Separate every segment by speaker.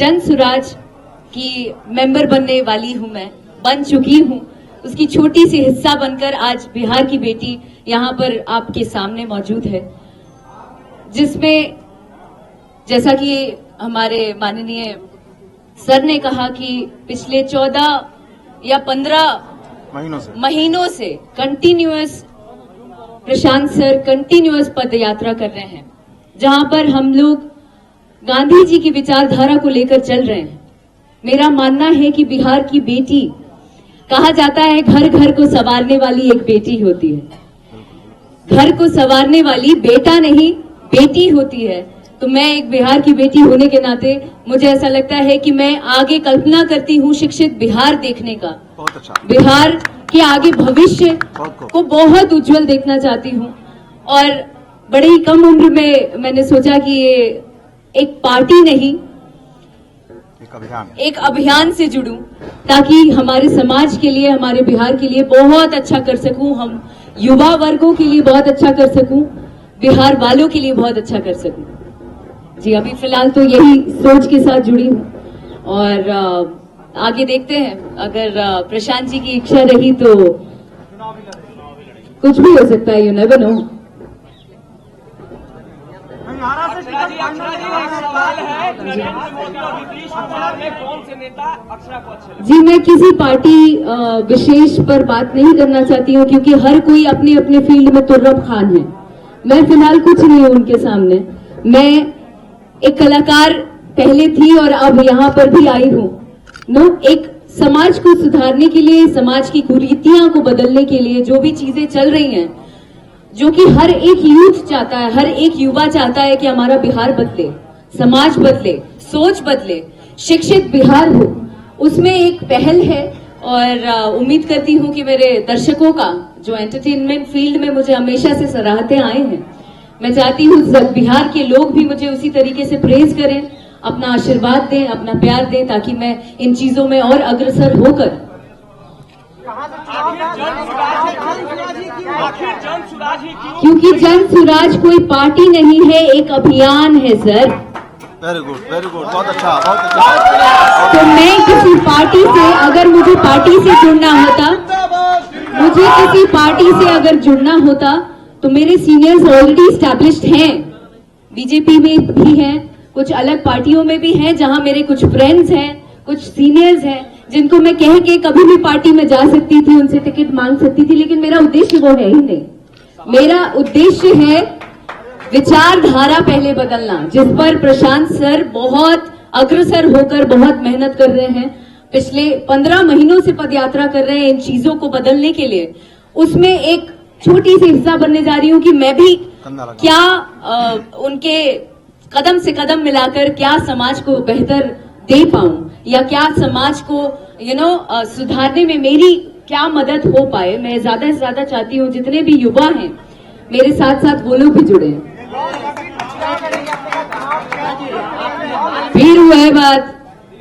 Speaker 1: जन सुराज की मेंबर बनने वाली हूं, मैं बन चुकी हूं। उसकी छोटी सी हिस्सा बनकर आज बिहार की बेटी यहां पर आपके सामने मौजूद है, जिसमें जैसा कि हमारे माननीय सर ने कहा कि पिछले 14 या 15 महीनों से कंटिन्यूअस प्रशांत सर कंटिन्यूअस पद यात्रा कर रहे हैं, जहां पर हम लोग गांधी जी की विचारधारा को लेकर चल रहे हैं। मेरा मानना है कि बिहार की बेटी, कहा जाता है घर घर को संवारने वाली एक बेटी होती है। घर को संवारने वाली बेटा नहीं बेटी होती है। तो मैं एक बिहार की बेटी होने के नाते मुझे ऐसा लगता है कि मैं आगे कल्पना करती हूँ शिक्षित बिहार देखने का।
Speaker 2: बहुत अच्छा।
Speaker 1: बिहार के आगे भविष्य को बहुत उज्जवल देखना चाहती हूँ। और बड़े ही कम उम्र में मैंने सोचा कि ये एक पार्टी नहीं, एक अभियान से जुड़ूं, ताकि हमारे समाज के लिए, हमारे बिहार के लिए बहुत अच्छा कर सकूं, हम युवा वर्गों के लिए बहुत अच्छा कर सकूं, बिहार वालों के लिए बहुत अच्छा कर सकूं। जी, अभी फिलहाल तो यही सोच के साथ जुड़ी हूं और आगे देखते हैं। अगर प्रशांत जी की इच्छा रही तो कुछ भी हो सकता है, यू नेवर नो। जी, मैं किसी पार्टी विशेष पर बात नहीं करना चाहती हूँ, क्योंकि हर कोई अपने अपने फील्ड में तुर्रब खान है। मैं फिलहाल कुछ नहीं हूँ उनके सामने। मैं एक कलाकार पहले थी और अब यहाँ पर भी आई हूँ। एक समाज को सुधारने के लिए, समाज की कुरीतियां को बदलने के लिए जो भी चीजें चल रही हैं, जो कि हर एक यूथ चाहता है, हर एक युवा चाहता है कि हमारा बिहार बदले, समाज बदले, सोच बदले, शिक्षित बिहार हो, उसमें एक पहल है। और उम्मीद करती हूं कि मेरे दर्शकों का, जो एंटरटेनमेंट फील्ड में मुझे हमेशा से सराहते आए हैं, मैं चाहती हूं बिहार के लोग भी मुझे उसी तरीके से प्रेज करें, अपना आशीर्वाद दें, अपना प्यार दें, ताकि मैं इन चीजों में और अग्रसर होकर। क्योंकि जन सुराज कोई पार्टी नहीं है, एक अभियान है सर।
Speaker 2: वेरी गुड, बहुत अच्छा, बहुत अच्छा।
Speaker 1: तो मैं किसी पार्टी से, अगर मुझे पार्टी से जुड़ना होता, मुझे किसी पार्टी से अगर जुड़ना होता, तो मेरे सीनियर्स ऑलरेडी स्टैब्लिश्ड हैं, बीजेपी में भी हैं, कुछ अलग पार्टियों में भी हैं, जहां मेरे कुछ फ्रेंड्स हैं, कुछ सीनियर्स हैं, जिनको मैं कह के कभी भी पार्टी में जा सकती थी, उनसे टिकट मांग सकती थी। लेकिन मेरा उद्देश्य वो है ही नहीं। मेरा उद्देश्य है विचारधारा पहले बदलना, जिस पर प्रशांत सर बहुत अग्रसर होकर बहुत मेहनत कर रहे हैं। पिछले 15 महीनों से पदयात्रा कर रहे हैं इन चीजों को बदलने के लिए। उसमें एक छोटी सी हिस्सा बनने जा रही हूं कि मैं भी क्या उनके कदम से कदम मिलाकर क्या समाज को बेहतर दे पाऊं, या क्या समाज को सुधारने में मेरी क्या मदद हो पाए। मैं ज्यादा से ज्यादा चाहती हूं जितने भी युवा हैं मेरे साथ साथ वो लोग भी जुड़े। फिर हुआ है बात,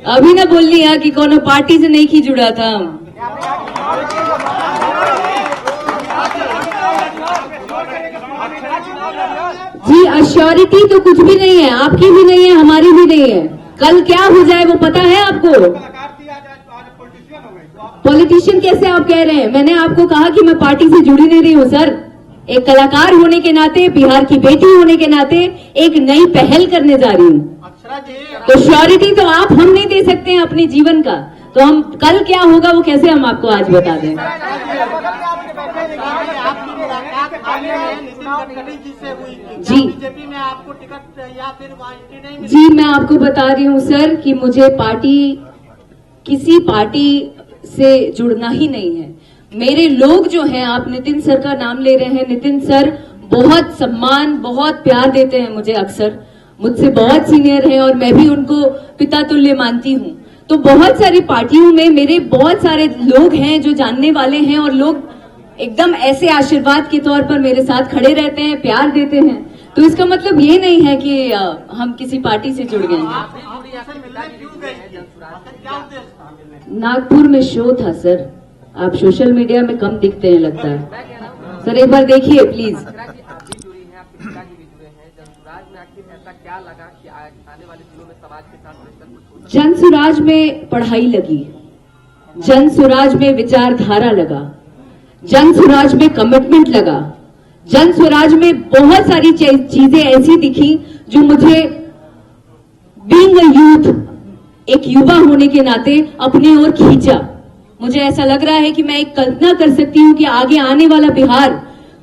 Speaker 1: अभी ना बोल लिया कि कोनो पार्टी से नहीं की जुड़ा था। जी, अश्योरिटी तो कुछ भी नहीं है, आपकी भी नहीं है, हमारी भी नहीं है। कल क्या हो जाए वो पता है आपको? पॉलिटिशियन कैसे आप कह रहे हैं? मैंने आपको कहा कि मैं पार्टी से जुड़ी नहीं रही हूं सर। एक कलाकार होने के नाते, बिहार की बेटी होने के नाते एक नई पहल करने जा रही हूं। तो श्योरिटी तो आप हम नहीं दे सकते हैं अपने जीवन का, तो हम कल क्या होगा वो कैसे हम आपको आज बता दें? जी, बीजेपी में आपको टिकट या फिर नहीं? जी, मैं आपको बता रही हूँ सर कि मुझे किसी पार्टी से जुड़ना ही नहीं है। मेरे लोग जो हैं, आप नितिन सर का नाम ले रहे हैं, नितिन सर बहुत सम्मान, बहुत प्यार देते हैं मुझे, अक्सर मुझसे बहुत सीनियर हैं और मैं भी उनको पिता तुल्य मानती हूँ। तो बहुत सारी पार्टियों में मेरे बहुत सारे लोग हैं जो जानने वाले हैं, और लोग एकदम ऐसे आशीर्वाद के तौर पर मेरे साथ खड़े रहते हैं, प्यार देते हैं। तो इसका मतलब ये नहीं है कि हम किसी पार्टी से जुड़ गए हैं। नागपुर में शो था सर, आप सोशल मीडिया में कम दिखते हैं लगता है। सर एक बार देखिए प्लीज।
Speaker 3: जनसुराज में आखिर ऐसा क्या लगा कि आने वाले दिनों में समाज के साथ मिलकर कुछ हो सकता
Speaker 1: जनसुराज में पढ़ाई लगी, जनसुराज में विचारधारा लगा, जनसुराज में कमिटमेंट लगा, जनसुराज में बहुत सारी चीजें ऐसी दिखी जो मुझे बीइंग अ यूथ, एक युवा होने के नाते अपनी ओर खींचा। मुझे ऐसा लग रहा है कि मैं एक कल्पना कर सकती हूं कि आगे आने वाला बिहार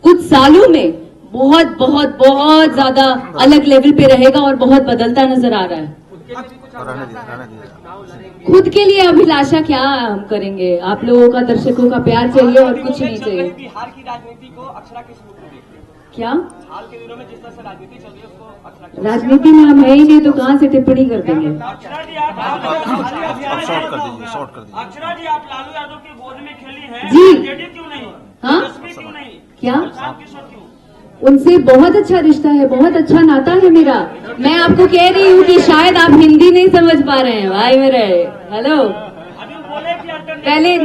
Speaker 1: कुछ सालों में बहुत बहुत बहुत ज्यादा अलग लेवल पे रहेगा और बहुत बदलता नजर आ रहा है।
Speaker 2: रहने दीजिए।
Speaker 1: खुद के लिए अभिलाषा क्या हम करेंगे? आप लोगों का, दर्शकों का प्यार चाहिए और कुछ नहीं चाहिए।
Speaker 3: बिहार की राजनीति को अक्षरा किस रूप में देखते हैं?
Speaker 1: क्या
Speaker 3: हाल के दिनों में जिस तरह से राजनीति चल रही है उसको अक्षरा
Speaker 1: राजनीति में हम है ही नहीं तो कहां से टिप्पणी कर देंगे?
Speaker 3: अक्षरा जी
Speaker 2: अब शॉर्ट कर दीजिए, शॉर्ट कर दीजिए।
Speaker 3: अक्षरा जी आप लालू यादव की गोद में खेली हैं,
Speaker 1: जी।
Speaker 3: जेडी क्यों नहीं?
Speaker 1: हाँ?
Speaker 3: तेजस्वी क्यों नहीं?
Speaker 1: क्या?
Speaker 3: प्रशांत किशोर क्यों?
Speaker 1: उनसे बहुत अच्छा रिश्ता है, बहुत अच्छा नाता है मेरा। मैं आपको कह रही हूँ कि शायद आप हिंदी नहीं समझ पा रहे हैं भाई मेरे। हेलो,
Speaker 3: अभी बोले कि अल्टरनेटिव
Speaker 1: पहले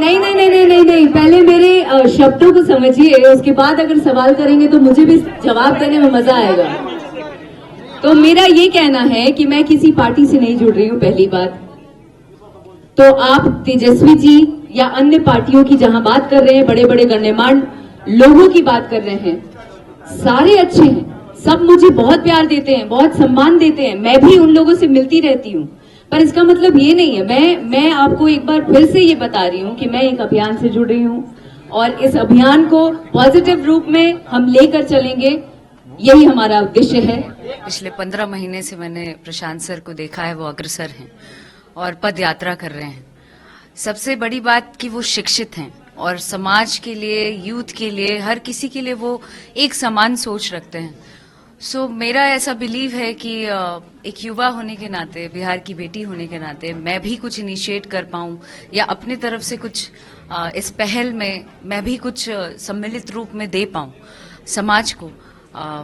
Speaker 1: नहीं, पहले मेरे शब्दों को समझिए, उसके बाद अगर सवाल करेंगे तो मुझे भी जवाब देने में मजा आएगा। तो मेरा ये कहना है कि मैं किसी पार्टी से नहीं जुड़ रही हूँ, पहली बात। तो आप तेजस्वी जी या अन्य पार्टियों की जहां बात कर रहे हैं, बड़े बड़े गण्यमान्य लोगों की बात कर रहे हैं, सारे अच्छे हैं, सब मुझे बहुत प्यार देते हैं, बहुत सम्मान देते हैं, मैं भी उन लोगों से मिलती रहती हूँ। पर इसका मतलब ये नहीं है, मैं आपको एक बार फिर से ये बता रही हूँ कि मैं एक अभियान से जुड़ रही हूँ और इस अभियान को पॉजिटिव रूप में हम लेकर चलेंगे, यही हमारा उद्देश्य है।
Speaker 4: पिछले 15 महीने से मैंने प्रशांत सर को देखा है, वो अग्रसर हैं और पद यात्रा कर रहे हैं। सबसे बड़ी बात कि वो शिक्षित हैं और समाज के लिए, यूथ के लिए, हर किसी के लिए वो एक समान सोच रखते हैं। सो मेरा ऐसा बिलीव है कि एक युवा होने के नाते, बिहार की बेटी होने के नाते मैं भी कुछ इनिशिएट कर पाऊं या अपनी तरफ से कुछ इस पहल में मैं भी कुछ सम्मिलित रूप में दे पाऊं समाज को,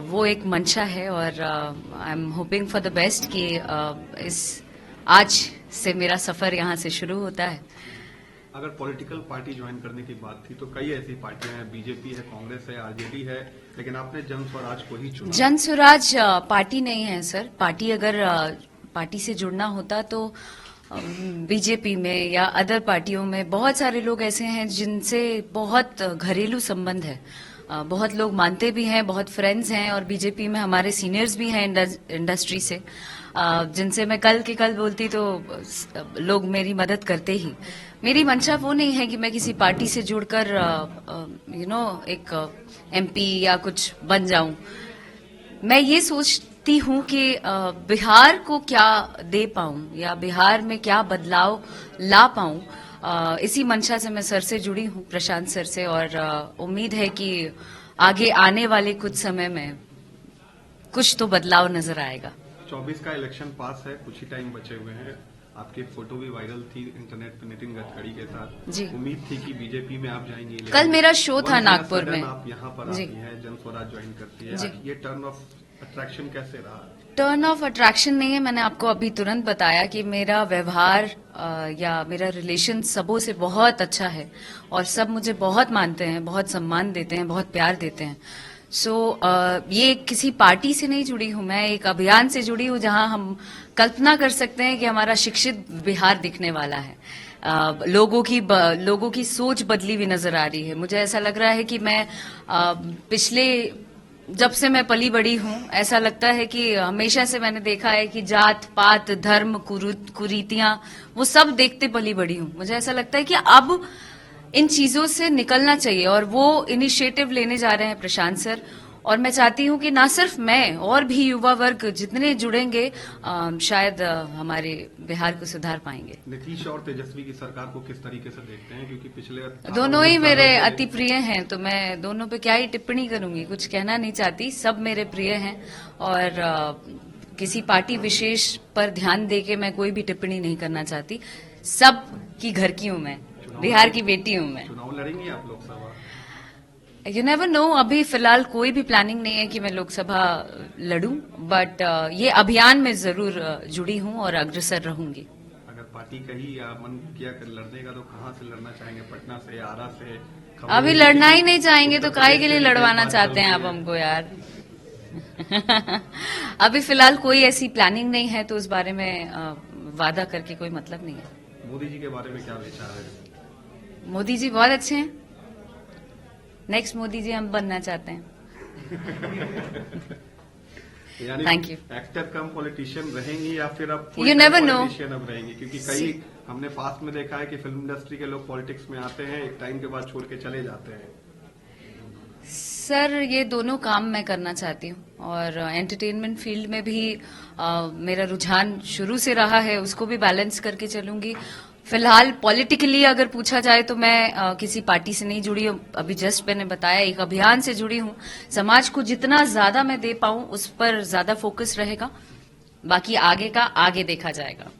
Speaker 4: वो एक मंशा है और I am hoping for the best कि इस आज से मेरा सफर यहाँ से शुरू होता है।
Speaker 5: अगर पॉलिटिकल पार्टी ज्वाइन करने की बात थी तो कई ऐसी पार्टियां हैं, बीजेपी है, कांग्रेस है, आरजेडी है, लेकिन आपने जन स्वराज को ही चुना।
Speaker 4: जन स्वराज पार्टी नहीं है सर। पार्टी अगर पार्टी से जुड़ना होता तो बीजेपी में या अदर पार्टियों में बहुत सारे लोग ऐसे हैं जिनसे बहुत घरेलू संबंध है, बहुत लोग मानते भी हैं, बहुत फ्रेंड्स हैं और बीजेपी में हमारे सीनियर्स भी हैं इंडस्ट्री से, जिनसे मैं कल के कल बोलती तो लोग मेरी मदद करते ही। मेरी मंशा वो नहीं है कि मैं किसी पार्टी से जुड़कर एक एमपी या कुछ बन जाऊं। मैं ये सोचती हूं कि बिहार को क्या दे पाऊं या बिहार में क्या बदलाव ला पाऊं, इसी मंशा से मैं सर से जुड़ी हूं, प्रशांत सर से, और उम्मीद है कि आगे आने वाले कुछ समय में कुछ तो बदलाव नजर आएगा।
Speaker 5: 24 का इलेक्शन पास है, कुछ ही टाइम बचे हुए हैं। आपकी फोटो भी वायरल थी इंटरनेट पे नितिन गडकरी के साथ।
Speaker 4: जी।
Speaker 5: उम्मीद थी कि बीजेपी में आप जाएंगी।
Speaker 4: कल मेरा शो था नागपुर में।
Speaker 5: आप यहाँ पर
Speaker 4: जी।
Speaker 5: आती हैं, जन स्वराज ज्वाइन करती है।
Speaker 4: जी।
Speaker 5: ये टर्न ऑफ अट्रैक्शन कैसे रहा?
Speaker 4: टर्न ऑफ अट्रैक्शन नहीं है, मैंने आपको अभी तुरंत बताया कि मेरा व्यवहार या मेरा रिलेशन सबों से बहुत अच्छा है और सब मुझे बहुत मानते हैं, बहुत सम्मान देते हैं, बहुत प्यार देते हैं। सो ये किसी पार्टी से नहीं जुड़ी हूं मैं, एक अभियान से जुड़ी हूं जहां हम कल्पना कर सकते हैं कि हमारा शिक्षित बिहार दिखने वाला है। लोगों की सोच बदली हुई नजर आ रही है। मुझे ऐसा लग रहा है कि मैं पिछले जब से मैं पली बड़ी हूं, ऐसा लगता है कि हमेशा से मैंने देखा है कि जात पात, धर्म, कुरीतियां, वो सब देखते पली बड़ी हूं। मुझे ऐसा लगता है कि अब इन चीजों से निकलना चाहिए और वो इनिशिएटिव लेने जा रहे हैं प्रशांत सर। और मैं चाहती हूं कि ना सिर्फ मैं और भी युवा वर्ग जितने जुड़ेंगे शायद हमारे बिहार को सुधार पाएंगे।
Speaker 5: नीतीश और तेजस्वी की सरकार को किस तरीके से देखते हैं? क्योंकि पिछले
Speaker 4: दोनों ही मेरे अति प्रिय हैं, तो मैं दोनों पे क्या ही टिप्पणी करूंगी, कुछ कहना नहीं चाहती। सब मेरे प्रिय हैं और किसी पार्टी विशेष पर ध्यान देके मैं कोई भी टिप्पणी नहीं करना चाहती। सब की घर की हूं मैं, बिहार की बेटी हूं मैं।
Speaker 5: चुनाव लड़ेंगी आप लोकसभा?
Speaker 4: यू नेवर नो, अभी फिलहाल कोई भी प्लानिंग नहीं है कि मैं लोकसभा लड़ूं, बट ये अभियान में जरूर जुड़ी हूं और अग्रसर रहूंगी।
Speaker 5: अगर पार्टी कही या मन किया कर लड़ने का तो कहाँ से लड़ना चाहेंगे? पटना से, आरा से?
Speaker 4: अभी लड़ना ही नहीं चाहेंगे तो काहे के लिए लड़वाना चाहते हैं आप हमको यार? अभी फिलहाल कोई ऐसी प्लानिंग नहीं है, तो उस बारे में वादा करके कोई मतलब नहीं है।
Speaker 5: मोदी जी के बारे में क्या विचार है?
Speaker 4: मोदी जी बहुत अच्छे हैं। नेक्स्ट मोदी जी हम बनना चाहते हैं।
Speaker 5: यानी
Speaker 4: Thank you.
Speaker 5: Actor come politician रहेंगी या फिर अब
Speaker 4: You never know.
Speaker 5: पॉलिटिशियन अब रहेंगी? क्योंकि कई हमने पास्ट में देखा है कि फिल्म इंडस्ट्री के लोग पॉलिटिक्स में आते हैं, एक टाइम के बाद छोड़ के चले जाते हैं।
Speaker 4: सर, ये दोनों काम मैं करना चाहती हूँ, और एंटरटेनमेंट फील्ड में भी मेरा रुझान शुरू से रहा है, उसको भी बैलेंस करके चलूंगी। फिलहाल पॉलिटिकली अगर पूछा जाए तो मैं किसी पार्टी से नहीं जुड़ी हूँ। अभी जस्ट मैंने बताया एक अभियान से जुड़ी हूँ। समाज को जितना ज्यादा मैं दे पाऊं उस पर ज्यादा फोकस रहेगा, बाकी आगे का आगे देखा जाएगा।